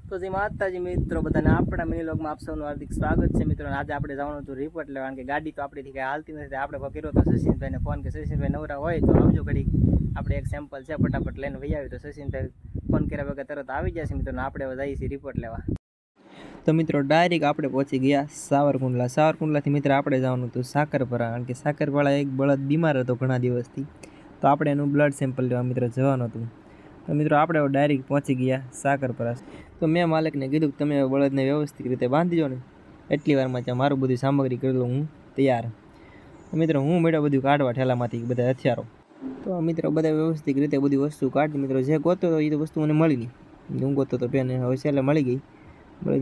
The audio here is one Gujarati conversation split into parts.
તો જે માતાજી મિત્રો બધાને આપણા મિની વ્લોગમાં આપ સૌનું હાર્દિક સ્વાગત છે મિત્રો. આજે આપણે જવાનું હતું રિપોર્ટ લેવા, કારણ કે ગાડી તો આપણીથી કાંઈ હાલતી નથી. આપણે કર્યો તો સચિનભાઈને ફોન કે સચિનભાઈ નવરા હોય તો આવજો ઘડી, આપણે એક સેમ્પલ છે ફટાફટ લઈને વહી આવી. તો સચિનભાઈ ફોન કર્યા વગર તરત આવી ગયા છે મિત્રો. આપણે જઈએ છીએ રિપોર્ટ લેવા. તો મિત્રો ડાયરેક્ટ આપણે પહોંચી ગયા સાવરકુંડલાથી મિત્રો આપણે જવાનું હતું સાકરપરા, કારણ કે સાકરપરા એક બળદ બીમાર હતો ઘણા દિવસથી, તો આપણે એનું બ્લડ સેમ્પલ લેવા મિત્રો જવાનું હતું. તો મિત્રો આપણે ડાયરેક્ટ પહોંચી ગયા સાકરપરા. તો મેં માલિકને કીધું કે તમે બળદને વ્યવસ્થિત રીતે બાંધીજો ને, એટલી વારમાં ત્યાં મારું બધી સામગ્રી કરેલું હું તૈયાર. તો મિત્રો હું મેળો બધું કાઢવા ઠેલામાંથી બધા હથિયારો. તો મિત્રો બધા વ્યવસ્થિત રીતે બધી વસ્તુ કાઢી મિત્રો. જે ગોતો તો એ તો વસ્તુ મને મળી નહીં, હું ગોતો તો પેન હવે છેલ્લે મળી ગઈ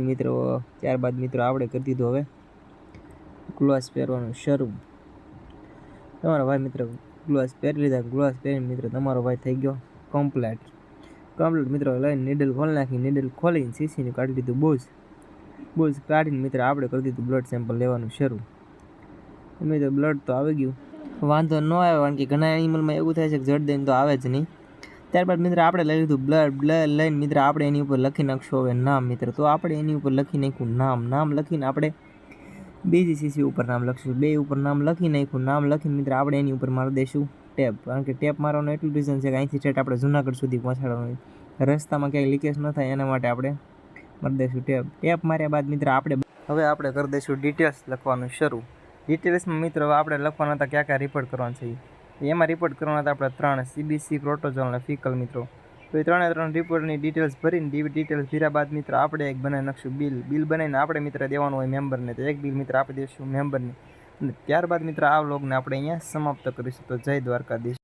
મિત્રો. ત્યારબાદ મિત્રો આપણે કરી દીધું હવે ગ્લોવ્સ પહેરવાનું શરૂ. તમારો ભાઈ મિત્રો ગ્લોવ્સ પહેરી લીધા. ગ્લોવ્સ પહેરીને મિત્રો તમારો ભાઈ થઈ ગયો કમ્પ્લેટ મિત્રો. લઈને નીડલ ખોલી નાખી, નીડલ ખોલીને સીસીને કાઢી દીધું બોઝ કાઢીને મિત્રો આપણે કરી દીધું બ્લડ સેમ્પલ લેવાનું શરૂ. મિત્રો બ્લડ તો આવી ગયું, વાંધો ન આવ્યો, કારણ કે ઘણા એનિમલમાં એવું થાય છે કે જડ દઈને તો આવે જ નહીં. ત્યારબાદ મિત્રો આપણે લઈ લીધું બ્લડ લઈને મિત્રો આપણે એની ઉપર લખી નાખશું હવે નામ મિત્રો. તો આપણે એની ઉપર લખી નાખ્યું નામ લખીને આપણે બીજી સીસી ઉપર નામ લખીશું, બે ઉપર નામ લખી નાખ્યું. નામ લખીને મિત્રો આપણે એની ઉપર મારી દઈશું ટેપ, કારણ કે ટેપ મારવાનું એટલું રીઝન છે કે અહીંથી સ્ટેટ આપણે જુનાગઢ સુધી પહોંચાડવાનું, રસ્તામાં ક્યાંય લીકેજ ન થાય એના માટે આપણે મારી દઈશું ટેપ માર્યા બાદ મિત્રો આપણે કરી દઈશું ડિટેલ્સ લખવાનું શરૂ. ડિટેલ્સમાં મિત્રો આપણે લખવાના હતા ક્યાં રિપોર્ટ કરવાનું છે. એમાં રિપોર્ટ કરવાના હતા આપણે 3 CBC, પ્રોટોઝોલ અને ફિકલ મિત્રો. તો એ 3 રિપોર્ટની ડિટેલ્સ ભરીને ડિટેલ્સ ભર્યા બાદ મિત્રો આપણે એક બનાવી નાખશું બિલ બનાવીને આપણે મિત્ર દેવાનું હોય મેમ્બરને. તો એક બિલ મિત્ર આપી દઈશું મેમ્બરને, અને ત્યારબાદ મિત્રો આ વ્લોગને આપણે અહીંયા સમાપ્ત કરીશું. તો જય દ્વારકાધીશ.